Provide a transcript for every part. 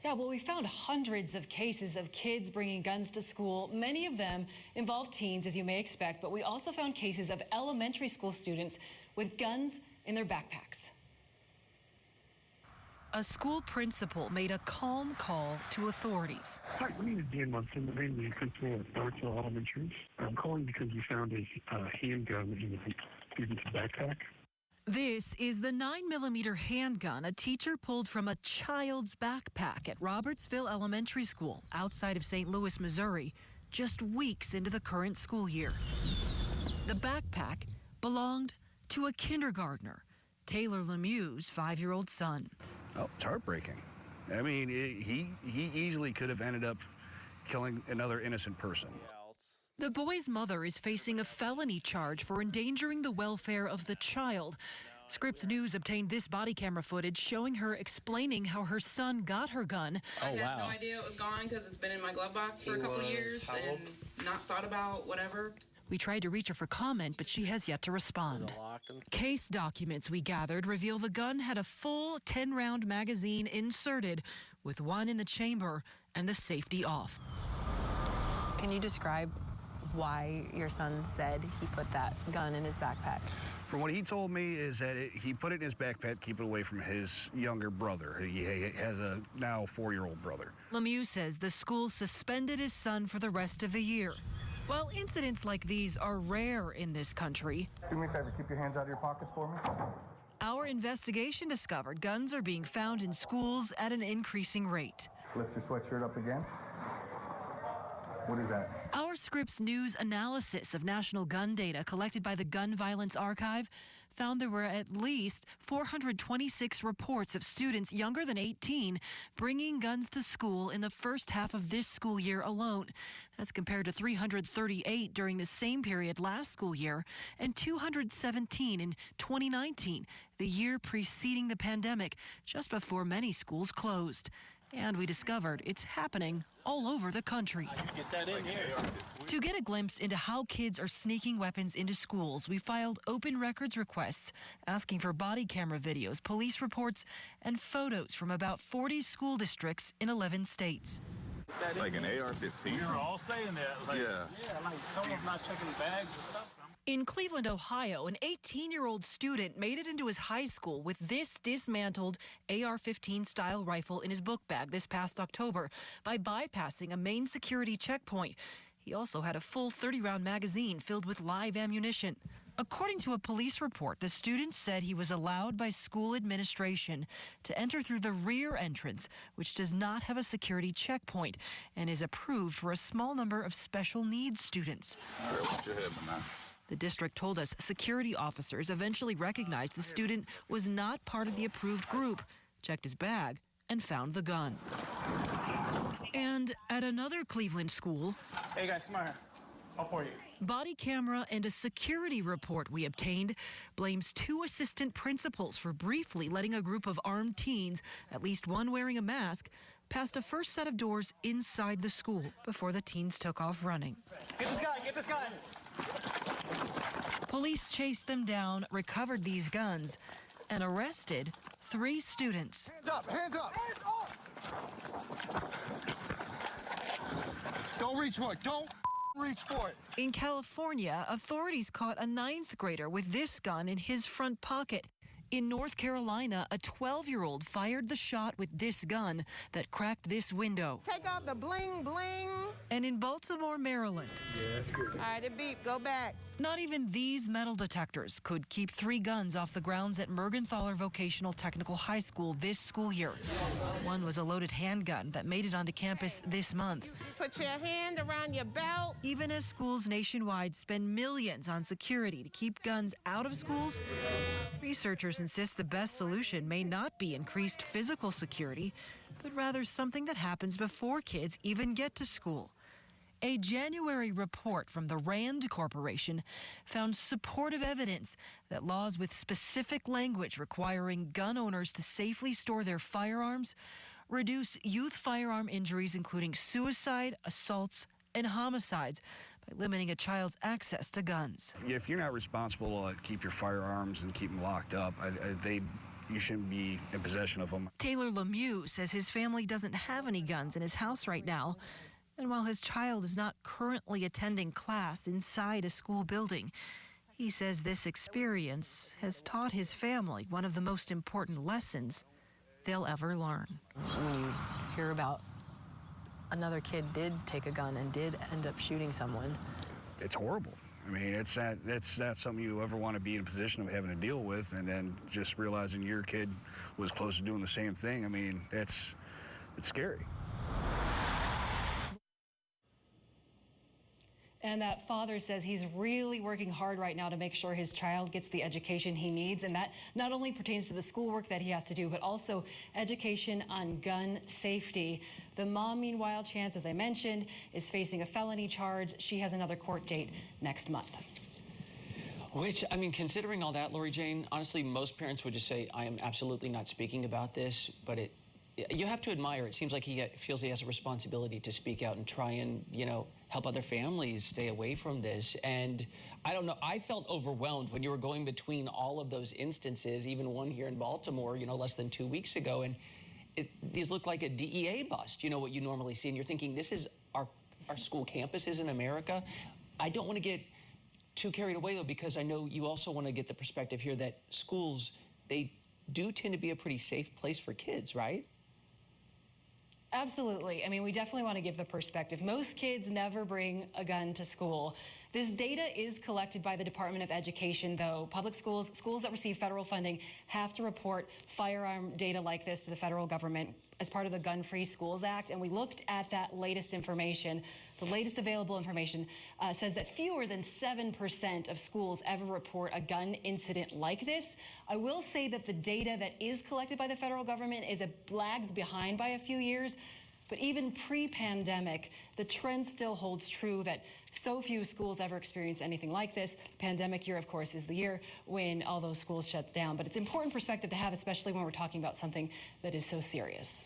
Yeah, well, we found hundreds of cases of kids bringing guns to school. Many of them involve teens, as you may expect, but we also found cases of elementary school students with guns in their backpacks. A school principal made a calm call to authorities. Hi, my name is Dan Munson. I'm the principal at Northville Elementary. I'm calling because we found a handgun in a student's backpack. This is the 9mm handgun a teacher pulled from a child's backpack at Robertsville Elementary School outside of St. Louis, Missouri, just weeks into the current school year. The backpack belonged to a kindergartner, Taylor Lemieux's 5-year-old son. Oh, it's heartbreaking. I mean, he easily could have ended up killing another innocent person. The boy's mother is facing a felony charge for endangering the welfare of the child. Scripps News obtained this body camera footage showing her explaining how her son got her gun. I had no idea it was gone because it's been in my glove box for a couple of years and not thought about whatever. We tried to reach her for comment, but she has yet to respond. Case documents we gathered reveal the gun had a full 10-round magazine inserted with one in the chamber and the safety off. Can you describe why your son said he put that gun in his backpack? From what he told me is that he put it in his backpack to keep it away from his younger brother. He has a now 4-year-old brother. Lemieux says the school suspended his son for the rest of the year. While incidents like these are rare in this country, do me a favor, keep your hands out of your pockets for me. Our investigation discovered guns are being found in schools at an increasing rate. Lift your sweatshirt up again. What is that? Our Scripps News analysis of national gun data collected by the Gun Violence Archive found there were at least 426 reports of students younger than 18 bringing guns to school in the first half of this school year alone. That's compared to 338 during the same period last school year and 217 in 2019, the year preceding the pandemic, just before many schools closed. And we discovered it's happening all over the country. Get that in here. To get a glimpse into how kids are sneaking weapons into schools, we filed open records requests asking for body camera videos, police reports, and photos from about 40 school districts in 11 states. Like an AR-15? You're all saying that. Like, yeah, like someone's not checking bags and stuff. In Cleveland, Ohio, an 18-year-old student made it into his high school with this dismantled AR-15 style rifle in his book bag this past October by bypassing a main security checkpoint. He also had a full 30-round magazine filled with live ammunition. According to a police report, the student said he was allowed by school administration to enter through the rear entrance, which does not have a security checkpoint and is approved for a small number of special needs students. All right, watch your head, man. The district told us security officers eventually recognized the student was not part of the approved group, checked his bag, and found the gun. And at another Cleveland school, Hey guys, come on here. All for you. body camera and a security report we obtained blames 2 assistant principals for briefly letting a group of armed teens, at least one wearing a mask, past a first set of doors inside the school before the teens took off running. Get this guy, get this guy. Police chased them down, recovered these guns, and arrested 3 students. Hands up, hands up! Hands up! Don't reach for it, don't reach for it. In California, authorities caught a 9th grader with this gun in his front pocket. In North Carolina, a 12-year-old fired the shot with this gun that cracked this window. Take off the bling bling. And in Baltimore, Maryland, All right, it beep, go back. not even these metal detectors could keep 3 guns off the grounds at Mergenthaler Vocational Technical High School this school year. One was a loaded handgun that made it onto campus this month. Put your hand around your belt. Even as schools nationwide spend millions on security to keep guns out of schools, researchers insist the best solution may not be increased physical security, but rather something that happens before kids even get to school. A January report from the RAND Corporation found supportive evidence that laws with specific language requiring gun owners to safely store their firearms reduce youth firearm injuries, including suicide, assaults, and homicides, by limiting a child's access to guns. If you're not responsible to keep your firearms and keep them locked up, you shouldn't be in possession of them. Taylor Lemieux says his family doesn't have any guns in his house right now. And while his child is not currently attending class inside a school building, he says this experience has taught his family one of the most important lessons they'll ever learn. When you hear about another kid did take a gun and did end up shooting someone, It's horrible. I mean, it's not something you ever want to be in a position of having to deal with, and then just realizing your kid was close to doing the same thing. I mean, it's scary. And that father says he's really working hard right now to make sure his child gets the education he needs. And that not only pertains to the schoolwork that he has to do, but also education on gun safety. The mom, meanwhile, Chance, as I mentioned, is facing a felony charge. She has another court date next month. Which, I mean, considering all that, Lori Jane, honestly, most parents would just say, I am absolutely not speaking about this, but you have to admire. It seems like he feels he has a responsibility to speak out and try and, help other families stay away from this. And I don't know, I felt overwhelmed when you were going between all of those instances, even one here in Baltimore, less than 2 weeks ago. And these look like a DEA bust, what you normally see. And you're thinking, this is our school campuses in America. I don't want to get too carried away, though, because I know you also want to get the perspective here that schools, they do tend to be a pretty safe place for kids, right? Absolutely. I mean, we definitely want to give the perspective. Most kids never bring a gun to school. This data is collected by the Department of Education, though. Public schools that receive federal funding have to report firearm data like this to the federal government as part of the Gun-Free Schools Act. And we looked at that latest information. The latest available information says that fewer than 7% of schools ever report a gun incident like this. I will say that the data that is collected by the federal government lags behind by a few years. But even pre-pandemic, the trend still holds true that so few schools ever experience anything like this. Pandemic year, of course, is the year when all those schools shut down. But it's important perspective to have, especially when we're talking about something that is so serious.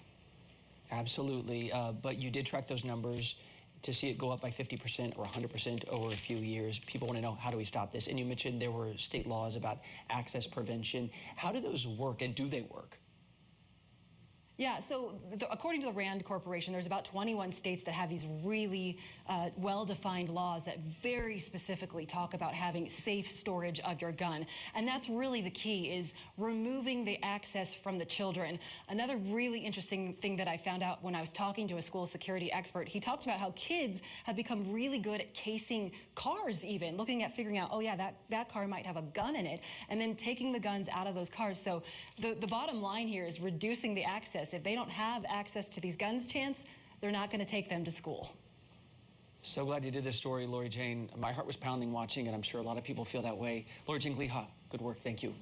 Absolutely. But you did track those numbers. To see it go up by 50% or 100% over a few years, people want to know, how do we stop this? And you mentioned there were state laws about access prevention. How do those work, and do they work? Yeah, so according to the RAND Corporation, there's about 21 states that have these really well-defined laws that very specifically talk about having safe storage of your gun. And that's really the key, is removing the access from the children. Another really interesting thing that I found out when I was talking to a school security expert, he talked about how kids have become really good at casing cars even, figuring out, oh yeah, that car might have a gun in it, and then taking the guns out of those cars. So the bottom line here is reducing the access. If they don't have access to these guns, Chance, they're not going to take them to school. So glad you did this story, Lori Jane. My heart was pounding watching, and I'm sure a lot of people feel that way. Lori Jane Gliha, good work. Thank you.